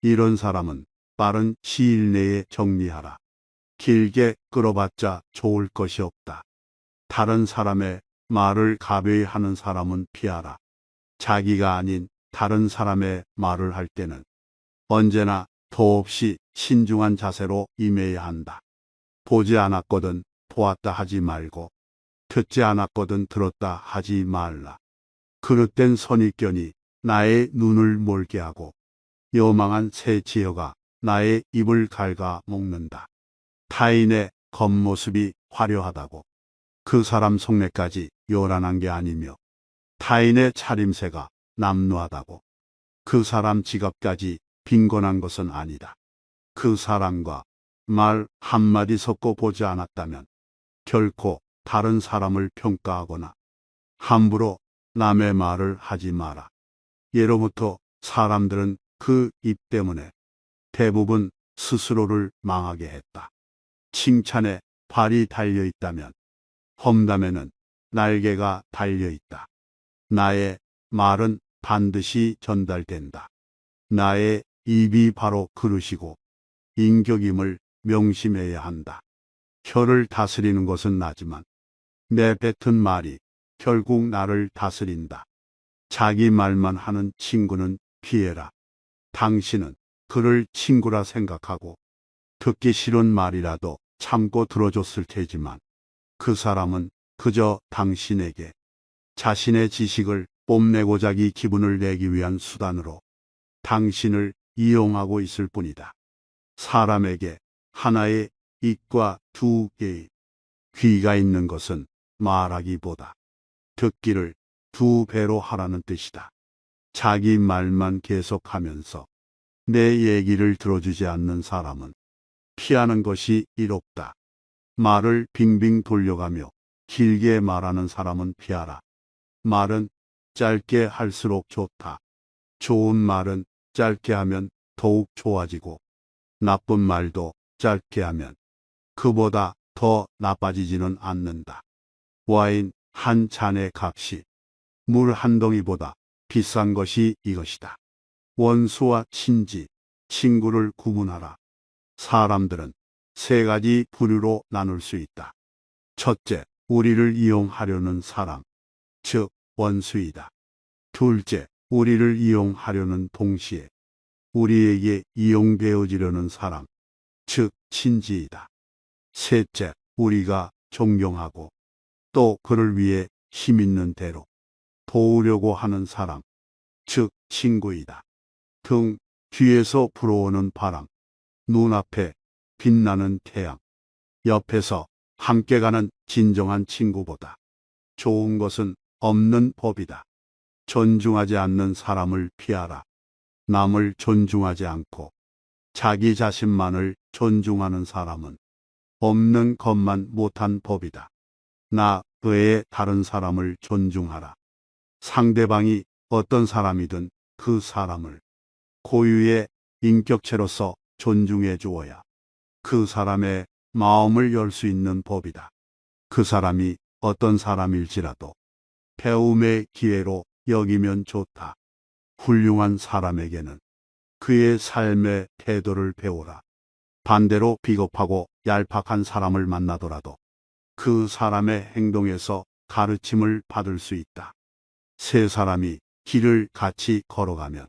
이런 사람은 빠른 시일 내에 정리하라. 길게 끌어봤자 좋을 것이 없다. 다른 사람의 말을 가벼이 하는 사람은 피하라. 자기가 아닌 다른 사람의 말을 할 때는 언제나 더없이 신중한 자세로 임해야 한다. 보지 않았거든 보았다 하지 말고 듣지 않았거든 들었다 하지 말라. 그릇된 선입견이 나의 눈을 멀게 하고 요망한 새 지혜가 나의 입을 갉아 먹는다. 타인의 겉모습이 화려하다고 그 사람 속내까지 요란한 게 아니며 타인의 차림새가 남루하다고 그 사람 지갑까지 빈곤한 것은 아니다. 그 사람과 말 한마디 섞어 보지 않았다면 결코 다른 사람을 평가하거나 함부로 남의 말을 하지 마라. 예로부터 사람들은 그 입 때문에 대부분 스스로를 망하게 했다. 칭찬에 발이 달려 있다면 험담에는 날개가 달려 있다. 나의 말은 반드시 전달된다. 나의 입이 바로 그릇이고 인격임을 명심해야 한다. 혀를 다스리는 것은 나지만 내 뱉은 말이 결국 나를 다스린다. 자기 말만 하는 친구는 피해라. 당신은 그를 친구라 생각하고 듣기 싫은 말이라도 참고 들어줬을 테지만 그 사람은 그저 당신에게 자신의 지식을 뽐내고자 기 기분을 내기 위한 수단으로 당신을 이용하고 있을 뿐이다. 사람에게 하나의 입과 두 개의 귀가 있는 것은 말하기보다 듣기를 두 배로 하라는 뜻이다. 자기 말만 계속하면서 내 얘기를 들어주지 않는 사람은 피하는 것이 이롭다. 말을 빙빙 돌려가며 길게 말하는 사람은 피하라. 말은 짧게 할수록 좋다. 좋은 말은 짧게 하면 더욱 좋아지고 나쁜 말도 짧게 하면 그보다 더 나빠지지는 않는다. 와인 한 잔의 값이 물 한 덩이보다 비싼 것이 이것이다. 원수와 친지, 친구를 구분하라. 사람들은 세 가지 부류로 나눌 수 있다. 첫째, 우리를 이용하려는 사람, 즉 원수이다. 둘째, 우리를 이용하려는 동시에 우리에게 이용되어지려는 사람, 즉 친지이다. 셋째, 우리가 존경하고 또 그를 위해 힘있는 대로 도우려고 하는 사람, 즉 친구이다. 등 뒤에서 불어오는 바람, 눈앞에 빛나는 태양, 옆에서 함께 가는 진정한 친구보다 좋은 것은 없는 법이다. 존중하지 않는 사람을 피하라. 남을 존중하지 않고 자기 자신만을 존중하는 사람은 없는 것만 못한 법이다. 나 외에 다른 사람을 존중하라. 상대방이 어떤 사람이든 그 사람을 고유의 인격체로서 존중해 주어야 그 사람의 마음을 열 수 있는 법이다. 그 사람이 어떤 사람일지라도 배움의 기회로 여기면 좋다. 훌륭한 사람에게는 그의 삶의 태도를 배우라. 반대로 비겁하고 얄팍한 사람을 만나더라도 그 사람의 행동에서 가르침을 받을 수 있다. 세 사람이 길을 같이 걸어가면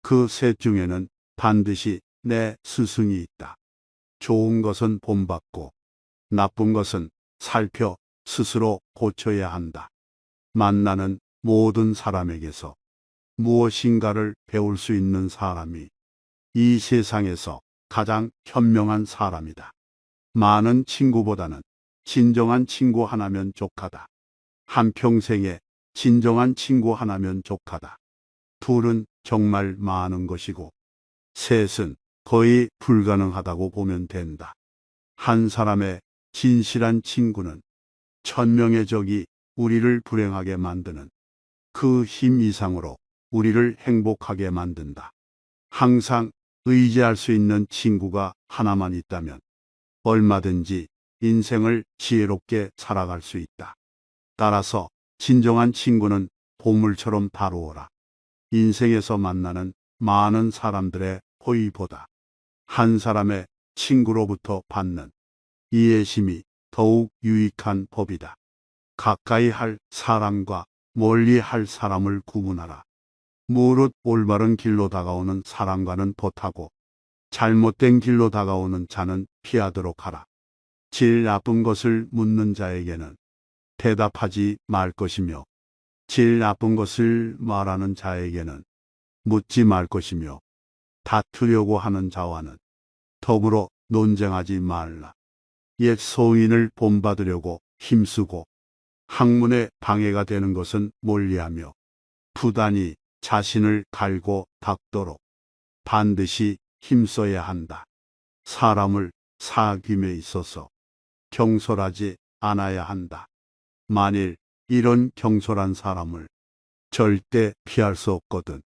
그 셋 중에는 반드시 내 스승이 있다. 좋은 것은 본받고 나쁜 것은 살펴 스스로 고쳐야 한다. 만나는 모든 사람에게서 무엇인가를 배울 수 있는 사람이 이 세상에서 가장 현명한 사람이다. 많은 친구보다는 진정한 친구 하나면 족하다. 한평생에 진정한 친구 하나면 족하다. 둘은 정말 많은 것이고 셋은 거의 불가능하다고 보면 된다. 한 사람의 진실한 친구는 1000명의 적이 우리를 불행하게 만드는 그 힘 이상으로 우리를 행복하게 만든다. 항상 의지할 수 있는 친구가 하나만 있다면 얼마든지 인생을 지혜롭게 살아갈 수 있다. 따라서 진정한 친구는 보물처럼 다루어라. 인생에서 만나는 많은 사람들의 호의보다 한 사람의 친구로부터 받는 이해심이 더욱 유익한 법이다. 가까이 할 사람과 멀리 할 사람을 구분하라. 무릇 올바른 길로 다가오는 사람과는 벗하고 잘못된 길로 다가오는 자는 피하도록 하라. 질 나쁜 것을 묻는 자에게는 대답하지 말 것이며 질 나쁜 것을 말하는 자에게는 묻지 말 것이며 다투려고 하는 자와는 더불어 논쟁하지 말라. 옛 소인을 본받으려고 힘쓰고 학문에 방해가 되는 것은 멀리하며 부단히 자신을 갈고 닦도록 반드시 힘써야 한다. 사람을 사귐에 있어서 경솔하지 않아야 한다. 만일 이런 경솔한 사람을 절대 피할 수 없거든.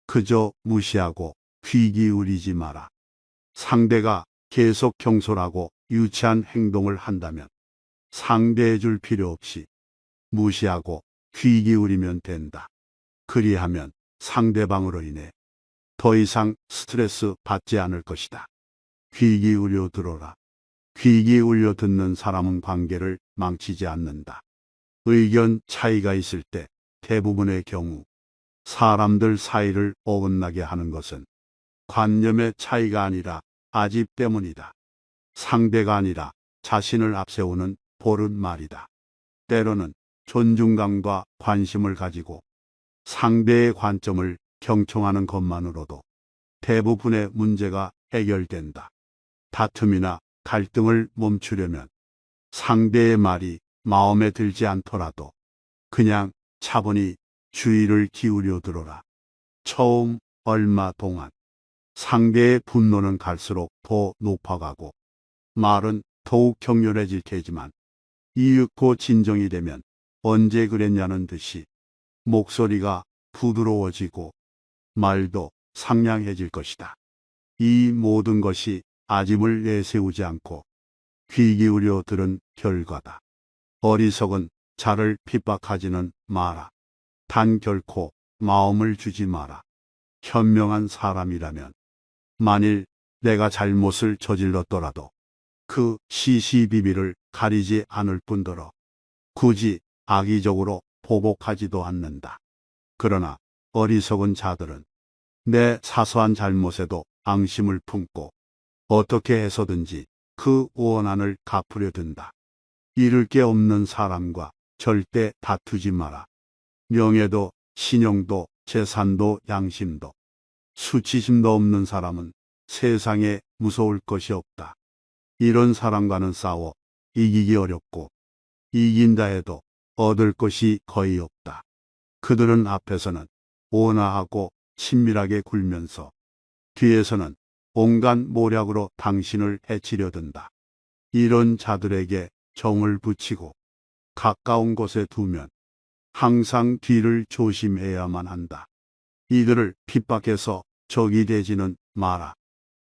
그저 무시하고 귀 기울이지 마라. 상대가 계속 경솔하고 유치한 행동을 한다면 상대해 줄 필요 없이 무시하고 귀 기울이면 된다. 그리하면 상대방으로 인해 더 이상 스트레스 받지 않을 것이다. 귀 기울여 들어라. 귀 기울여 듣는 사람은 관계를 망치지 않는다. 의견 차이가 있을 때 대부분의 경우 사람들 사이를 어긋나게 하는 것은 관념의 차이가 아니라 아집 때문이다. 상대가 아니라 자신을 앞세우는 옳은 말이다. 때로는 존중감과 관심을 가지고 상대의 관점을 경청하는 것만으로도 대부분의 문제가 해결된다. 다툼이나 갈등을 멈추려면 상대의 말이 마음에 들지 않더라도 그냥 차분히 주의를 기울여 들어라. 처음 얼마 동안 상대의 분노는 갈수록 더 높아가고 말은 더욱 격렬해질 테지만 이윽고 진정이 되면 언제 그랬냐는 듯이 목소리가 부드러워지고 말도 상냥해질 것이다. 이 모든 것이 아집을 내세우지 않고 귀 기울여 들은 결과다. 어리석은 자를 핍박하지는 마라. 단 결코 마음을 주지 마라. 현명한 사람이라면 만일 내가 잘못을 저질렀더라도 그 시시비비를 가리지 않을 뿐더러 굳이 악의적으로 보복하지도 않는다. 그러나 어리석은 자들은 내 사소한 잘못에도 앙심을 품고 어떻게 해서든지 그 원한을 갚으려 든다. 잃을 게 없는 사람과 절대 다투지 마라. 명예도 신용도 재산도 양심도 수치심도 없는 사람은 세상에 무서울 것이 없다. 이런 사람과는 싸워 이기기 어렵고 이긴다 해도 얻을 것이 거의 없다. 그들은 앞에서는 온화하고 친밀하게 굴면서 뒤에서는 온갖 모략으로 당신을 해치려 든다. 이런 자들에게 정을 붙이고 가까운 곳에 두면 항상 뒤를 조심해야만 한다. 이들을 핍박해서 적이 되지는 마라.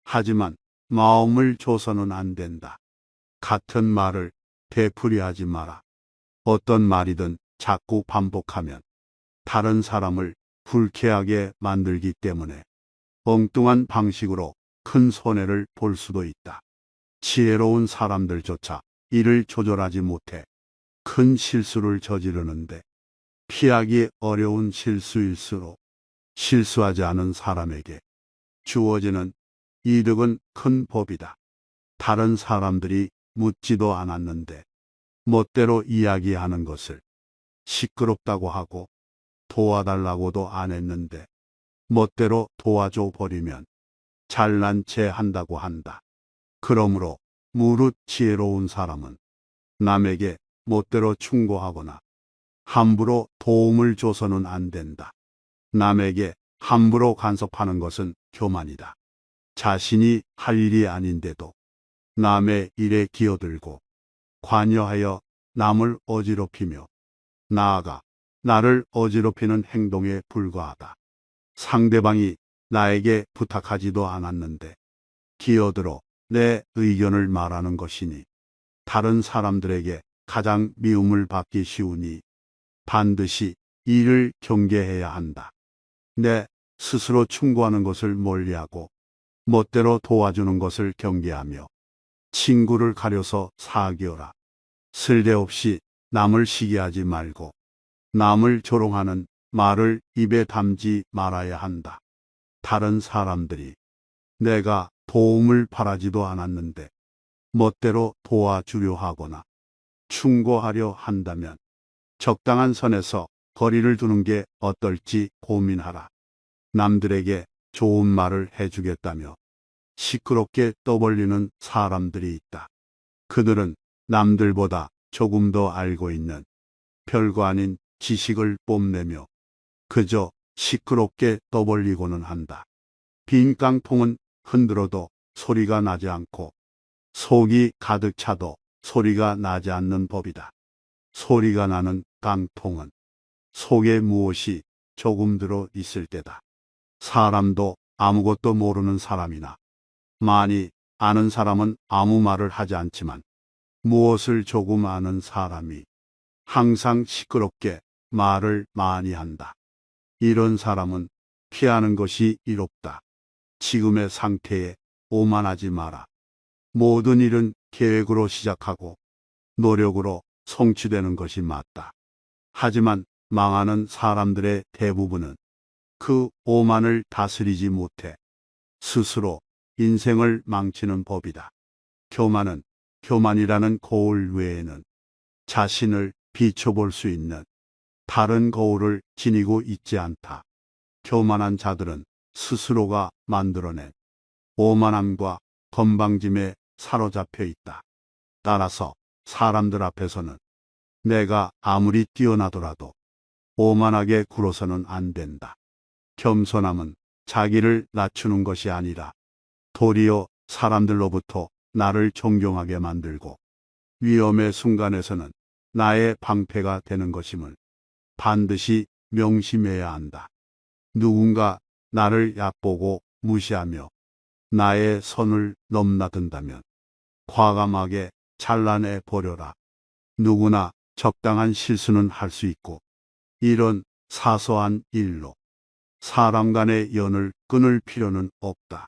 하지만 마음을 줘서는 안 된다. 같은 말을 되풀이하지 마라. 어떤 말이든 자꾸 반복하면 다른 사람을 불쾌하게 만들기 때문에 엉뚱한 방식으로 큰 손해를 볼 수도 있다. 지혜로운 사람들조차 이를 조절하지 못해 큰 실수를 저지르는데 피하기 어려운 실수일수록 실수하지 않은 사람에게 주어지는 이득은 큰 법이다. 다른 사람들이 묻지도 않았는데 멋대로 이야기하는 것을 시끄럽다고 하고 도와달라고도 안 했는데 멋대로 도와줘 버리면 잘난 체 한다고 한다. 그러므로 무릇 지혜로운 사람은 남에게 멋대로 충고하거나 함부로 도움을 줘서는 안 된다. 남에게 함부로 간섭하는 것은 교만이다. 자신이 할 일이 아닌데도 남의 일에 기어들고 관여하여 남을 어지럽히며 나아가 나를 어지럽히는 행동에 불과하다. 상대방이 나에게 부탁하지도 않았는데 기어들어 내 의견을 말하는 것이니 다른 사람들에게 가장 미움을 받기 쉬우니 반드시 이를 경계해야 한다. 내 스스로 충고하는 것을 멀리하고 멋대로 도와주는 것을 경계하며 친구를 가려서 사귀어라. 쓸데없이 남을 시기하지 말고 남을 조롱하는 말을 입에 담지 말아야 한다. 다른 사람들이 내가 도움을 바라지도 않았는데 멋대로 도와주려 하거나 충고하려 한다면 적당한 선에서 거리를 두는 게 어떨지 고민하라. 남들에게 좋은 말을 해주겠다며 시끄럽게 떠벌리는 사람들이 있다. 그들은 남들보다 조금 더 알고 있는 별거 아닌 지식을 뽐내며 그저 시끄럽게 떠벌리고는 한다. 빈 깡통은 흔들어도 소리가 나지 않고 속이 가득 차도 소리가 나지 않는 법이다. 소리가 나는 깡통은 속에 무엇이 조금 들어 있을 때다. 사람도 아무것도 모르는 사람이나 많이 아는 사람은 아무 말을 하지 않지만 무엇을 조금 아는 사람이 항상 시끄럽게 말을 많이 한다. 이런 사람은 피하는 것이 이롭다. 지금의 상태에 오만하지 마라. 모든 일은 계획으로 시작하고 노력으로 성취되는 것이 맞다. 하지만 망하는 사람들의 대부분은 그 오만을 다스리지 못해 스스로 인생을 망치는 법이다. 교만은 교만이라는 거울 외에는 자신을 비춰볼 수 있는 다른 거울을 지니고 있지 않다. 교만한 자들은 스스로가 만들어낸 오만함과 건방짐에 사로잡혀 있다. 따라서 사람들 앞에서는 내가 아무리 뛰어나더라도 오만하게 굴어서는 안 된다. 겸손함은 자기를 낮추는 것이 아니라 도리어 사람들로부터 나를 존경하게 만들고 위험의 순간에서는 나의 방패가 되는 것임을 반드시 명심해야 한다. 누군가 나를 얕보고 무시하며 나의 선을 넘나든다면 과감하게 잘라내 버려라. 누구나 적당한 실수는 할 수 있고 이런 사소한 일로 사람 간의 연을 끊을 필요는 없다.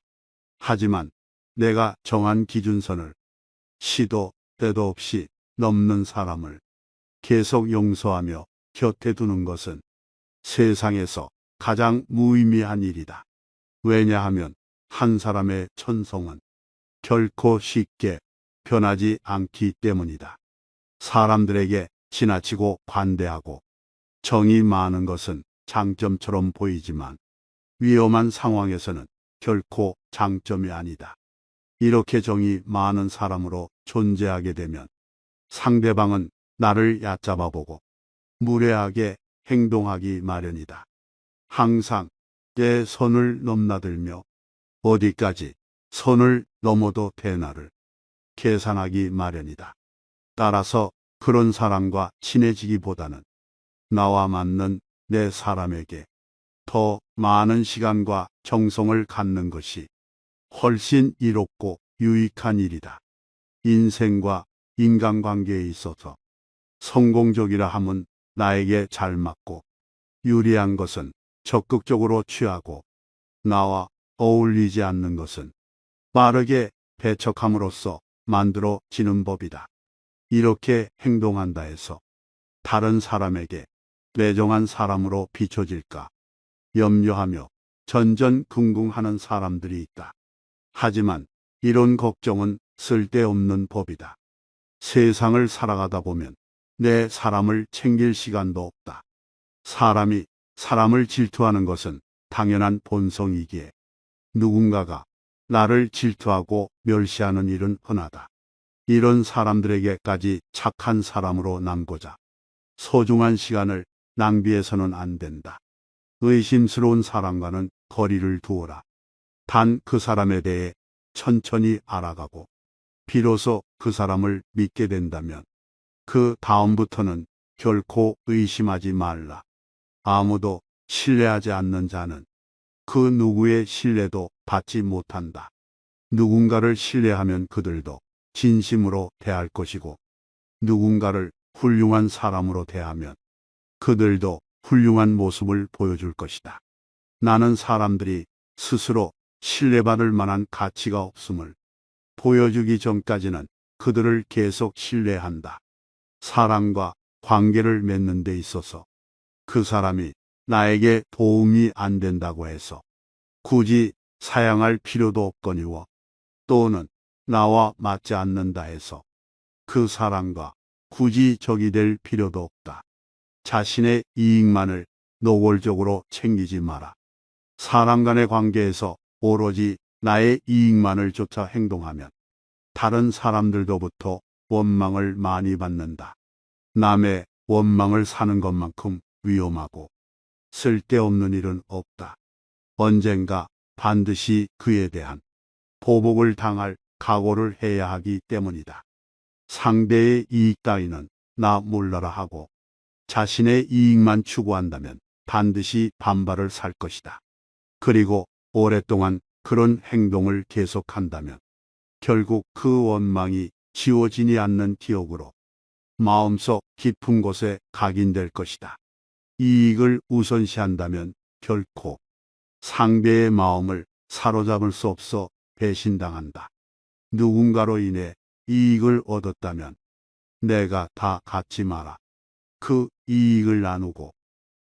하지만 내가 정한 기준선을 시도 때도 없이 넘는 사람을 계속 용서하며 곁에 두는 것은 세상에서 가장 무의미한 일이다. 왜냐하면 한 사람의 천성은 결코 쉽게 변하지 않기 때문이다. 사람들에게 지나치고 관대하고 정이 많은 것은 장점처럼 보이지만 위험한 상황에서는 결코 장점이 아니다. 이렇게 정이 많은 사람으로 존재하게 되면 상대방은 나를 얕잡아 보고 무례하게 행동하기 마련이다. 항상 내 선을 넘나들며 어디까지 선을 넘어도 되나를 계산하기 마련이다. 따라서 그런 사람과 친해지기보다는 나와 맞는 내 사람에게 더 많은 시간과 정성을 갖는 것이 훨씬 이롭고 유익한 일이다. 인생과 인간관계에 있어서 성공적이라 함은 나에게 잘 맞고 유리한 것은 적극적으로 취하고 나와 어울리지 않는 것은 빠르게 배척함으로써 만들어지는 법이다. 이렇게 행동한다 해서 다른 사람에게 뇌정한 사람으로 비춰질까 염려하며 전전긍긍하는 사람들이 있다. 하지만 이런 걱정은 쓸데없는 법이다. 세상을 살아가다 보면 내 사람을 챙길 시간도 없다. 사람이 사람을 질투하는 것은 당연한 본성이기에 누군가가 나를 질투하고 멸시하는 일은 흔하다. 이런 사람들에게까지 착한 사람으로 남고자 소중한 시간을 낭비해서는 안 된다. 의심스러운 사람과는 거리를 두어라. 단 그 사람에 대해 천천히 알아가고 비로소 그 사람을 믿게 된다면 그 다음부터는 결코 의심하지 말라. 아무도 신뢰하지 않는 자는 그 누구의 신뢰도 받지 못한다. 누군가를 신뢰하면 그들도 진심으로 대할 것이고 누군가를 훌륭한 사람으로 대하면 그들도 훌륭한 모습을 보여줄 것이다. 나는 사람들이 스스로 신뢰받을 만한 가치가 없음을 보여주기 전까지는 그들을 계속 신뢰한다. 사람과 관계를 맺는 데 있어서 그 사람이 나에게 도움이 안 된다고 해서 굳이 사양할 필요도 없거니와 또는 나와 맞지 않는다 해서 그 사람과 굳이 적이 될 필요도 없다. 자신의 이익만을 노골적으로 챙기지 마라. 사람 간의 관계에서 오로지 나의 이익만을 쫓아 행동하면 다른 사람들로부터 원망을 많이 받는다. 남의 원망을 사는 것만큼 위험하고 쓸데없는 일은 없다. 언젠가 반드시 그에 대한 보복을 당할 각오를 해야 하기 때문이다. 상대의 이익 따위는 나 몰라라 하고 자신의 이익만 추구한다면 반드시 반발을 살 것이다. 그리고 오랫동안 그런 행동을 계속한다면 결국 그 원망이 지워지지 않는 기억으로 마음속 깊은 곳에 각인될 것이다. 이익을 우선시한다면 결코 상대의 마음을 사로잡을 수 없어 배신당한다. 누군가로 인해 이익을 얻었다면 내가 다 갖지 마라. 그 이익을 나누고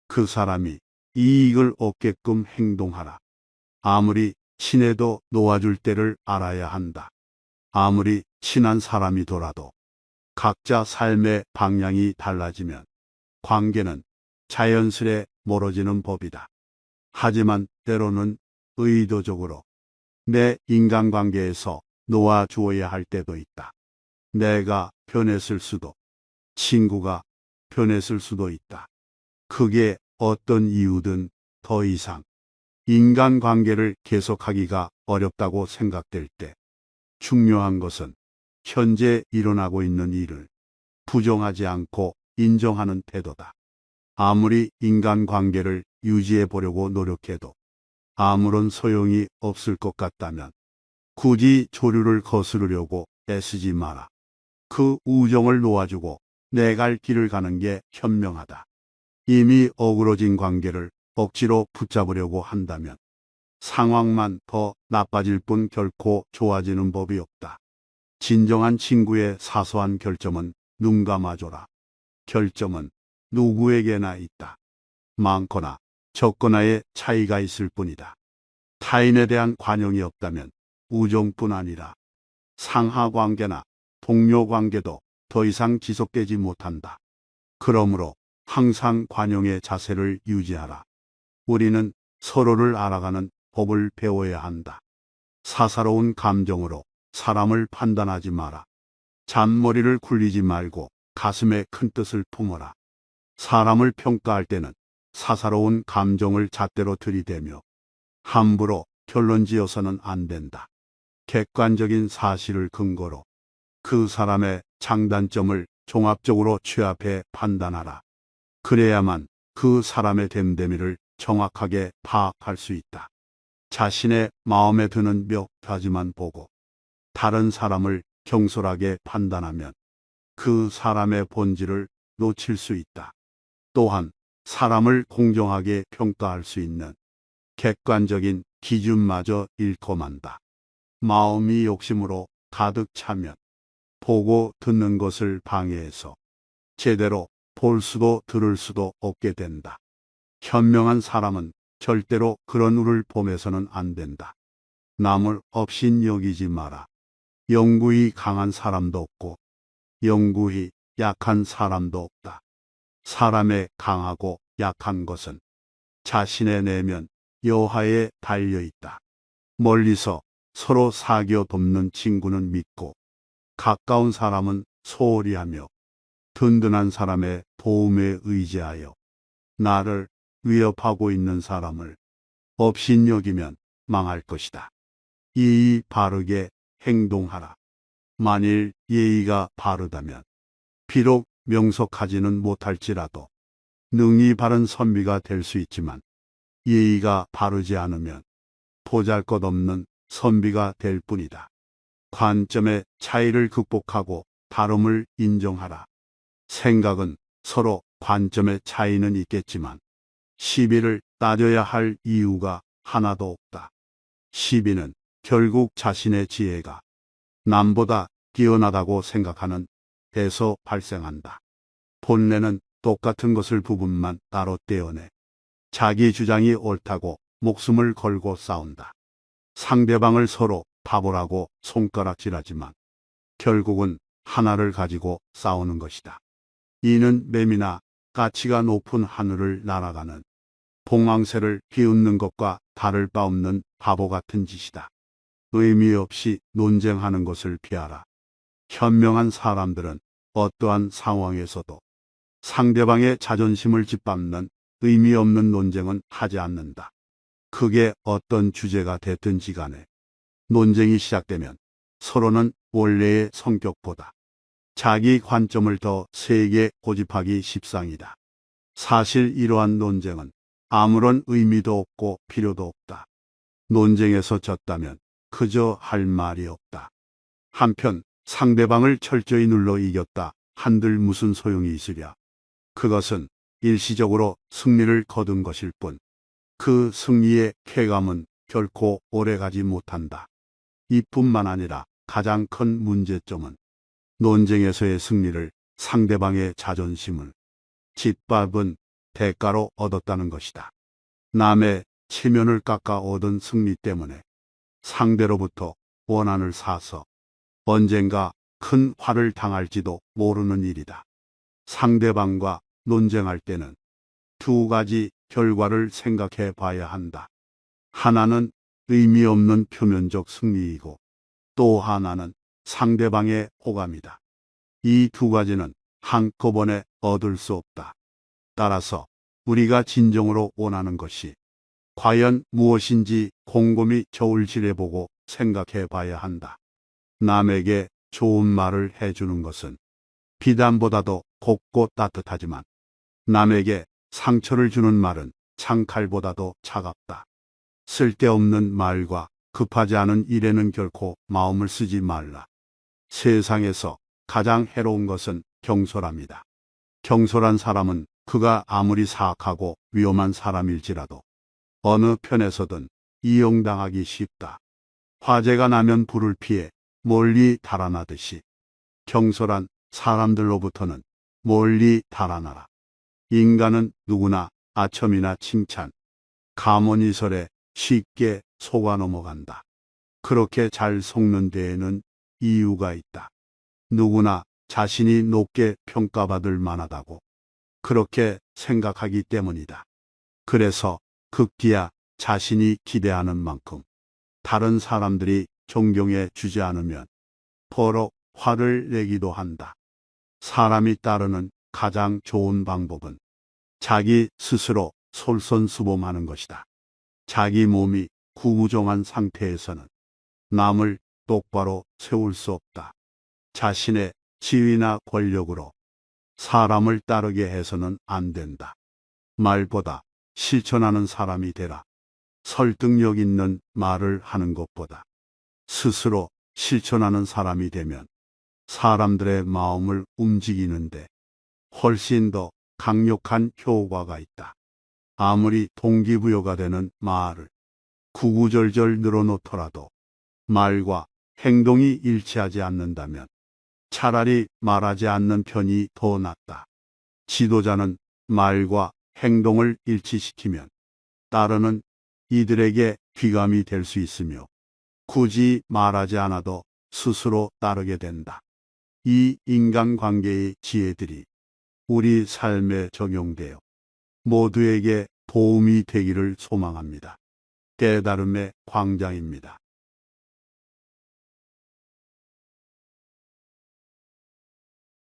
그 사람이 이익을 얻게끔 행동하라. 아무리 친해도 놓아줄 때를 알아야 한다. 아무리 친한 사람이더라도 각자 삶의 방향이 달라지면 관계는 자연스레 멀어지는 법이다. 하지만 때로는 의도적으로 내 인간관계에서 놓아주어야 할 때도 있다. 내가 변했을 수도, 친구가 변했을 수도 있다. 그게 어떤 이유든 더 이상 인간관계를 계속하기가 어렵다고 생각될 때 중요한 것은 현재 일어나고 있는 일을 부정하지 않고 인정하는 태도다. 아무리 인간관계를 유지해 보려고 노력해도 아무런 소용이 없을 것 같다면 굳이 조류를 거스르려고 애쓰지 마라. 그 우정을 놓아주고 내 갈 길을 가는 게 현명하다. 이미 어그러진 관계를 억지로 붙잡으려고 한다면 상황만 더 나빠질 뿐 결코 좋아지는 법이 없다. 진정한 친구의 사소한 결점은 눈 감아줘라. 결점은 누구에게나 있다. 많거나 적거나의 차이가 있을 뿐이다. 타인에 대한 관용이 없다면 우정뿐 아니라 상하관계나 동료관계도 더 이상 지속되지 못한다. 그러므로 항상 관용의 자세를 유지하라. 우리는 서로를 알아가는 법을 배워야 한다. 사사로운 감정으로 사람을 판단하지 마라. 잔머리를 굴리지 말고 가슴에 큰 뜻을 품어라. 사람을 평가할 때는 사사로운 감정을 잣대로 들이대며 함부로 결론지어서는 안 된다. 객관적인 사실을 근거로 그 사람의 장단점을 종합적으로 취합해 판단하라. 그래야만 그 사람의 됨됨이를 정확하게 파악할 수 있다. 자신의 마음에 드는 몇 가지만 보고 다른 사람을 경솔하게 판단하면 그 사람의 본질을 놓칠 수 있다. 또한 사람을 공정하게 평가할 수 있는 객관적인 기준마저 잃고 만다. 마음이 욕심으로 가득 차면 보고 듣는 것을 방해해서 제대로 볼 수도 들을 수도 없게 된다. 현명한 사람은 절대로 그런 우를 범해서는 안 된다. 남을 업신여기지 마라. 영구히 강한 사람도 없고 영구히 약한 사람도 없다. 사람의 강하고 약한 것은 자신의 내면 여하에 달려 있다. 멀리서 서로 사겨 돕는 친구는 믿고 가까운 사람은 소홀히 하며 든든한 사람의 도움에 의지하여 나를 위협하고 있는 사람을 업신여기면 망할 것이다. 예의 바르게 행동하라. 만일 예의가 바르다면 비록 명석하지는 못할지라도 능히 바른 선비가 될 수 있지만 예의가 바르지 않으면 보잘것없는 선비가 될 뿐이다. 관점의 차이를 극복하고 다름을 인정하라. 생각은 서로 관점의 차이는 있겠지만 시비를 따져야 할 이유가 하나도 없다. 시비는 결국 자신의 지혜가 남보다 뛰어나다고 생각하는 데서 발생한다. 본래는 똑같은 것을 부분만 따로 떼어내 자기 주장이 옳다고 목숨을 걸고 싸운다. 상대방을 서로 바보라고 손가락질하지만 결국은 하나를 가지고 싸우는 것이다. 이는 뱀이나 가치가 높은 하늘을 날아가는 봉황새를 비웃는 것과 다를 바 없는 바보 같은 짓이다. 의미 없이 논쟁하는 것을 피하라. 현명한 사람들은 어떠한 상황에서도 상대방의 자존심을 짓밟는 의미 없는 논쟁은 하지 않는다. 그게 어떤 주제가 됐든지 간에 논쟁이 시작되면 서로는 원래의 성격보다 자기 관점을 더 세게 고집하기 십상이다. 사실 이러한 논쟁은 아무런 의미도 없고 필요도 없다. 논쟁에서 졌다면 그저 할 말이 없다. 한편 상대방을 철저히 눌러 이겼다 한들 무슨 소용이 있으랴. 그것은 일시적으로 승리를 거둔 것일 뿐 그 승리의 쾌감은 결코 오래가지 못한다. 이뿐만 아니라 가장 큰 문제점은 논쟁에서의 승리를 상대방의 자존심을 짓밟은 대가로 얻었다는 것이다. 남의 체면을 깎아 얻은 승리 때문에 상대로부터 원한을 사서 언젠가 큰 화를 당할지도 모르는 일이다. 상대방과 논쟁할 때는 두 가지 결과를 생각해 봐야 한다. 하나는 의미 없는 표면적 승리이고 또 하나는 상대방의 호감이다. 이 두 가지는 한꺼번에 얻을 수 없다. 따라서 우리가 진정으로 원하는 것이 과연 무엇인지 곰곰이 저울질해보고 생각해 봐야 한다. 남에게 좋은 말을 해주는 것은 비단보다도 곱고 따뜻하지만 남에게 상처를 주는 말은 창칼보다도 차갑다. 쓸데없는 말과 급하지 않은 일에는 결코 마음을 쓰지 말라. 세상에서 가장 해로운 것은 경솔함이다. 경솔한 사람은 그가 아무리 사악하고 위험한 사람일지라도 어느 편에서든 이용당하기 쉽다. 화재가 나면 불을 피해 멀리 달아나듯이 경솔한 사람들로부터는 멀리 달아나라. 인간은 누구나 아첨이나 칭찬, 감언이설에 쉽게 속아 넘어간다. 그렇게 잘 속는 데에는 이유가 있다. 누구나 자신이 높게 평가받을 만하다고 그렇게 생각하기 때문이다. 그래서 급기야 자신이 기대하는 만큼 다른 사람들이 존경해 주지 않으면 버럭 화를 내기도 한다. 사람이 따르는 가장 좋은 방법은 자기 스스로 솔선수범하는 것이다. 자기 몸이 구부정한 상태에서는 남을 똑바로 세울 수 없다. 자신의 지위나 권력으로 사람을 따르게 해서는 안 된다. 말보다 실천하는 사람이 되라. 설득력 있는 말을 하는 것보다 스스로 실천하는 사람이 되면 사람들의 마음을 움직이는데 훨씬 더 강력한 효과가 있다. 아무리 동기부여가 되는 말을 구구절절 늘어놓더라도 말과 행동이 일치하지 않는다면 차라리 말하지 않는 편이 더 낫다. 지도자는 말과 행동을 일치시키면 따르는 이들에게 귀감이 될 수 있으며 굳이 말하지 않아도 스스로 따르게 된다. 이 인간관계의 지혜들이 우리 삶에 적용되어 모두에게 도움이 되기를 소망합니다. 깨달음의 광장입니다.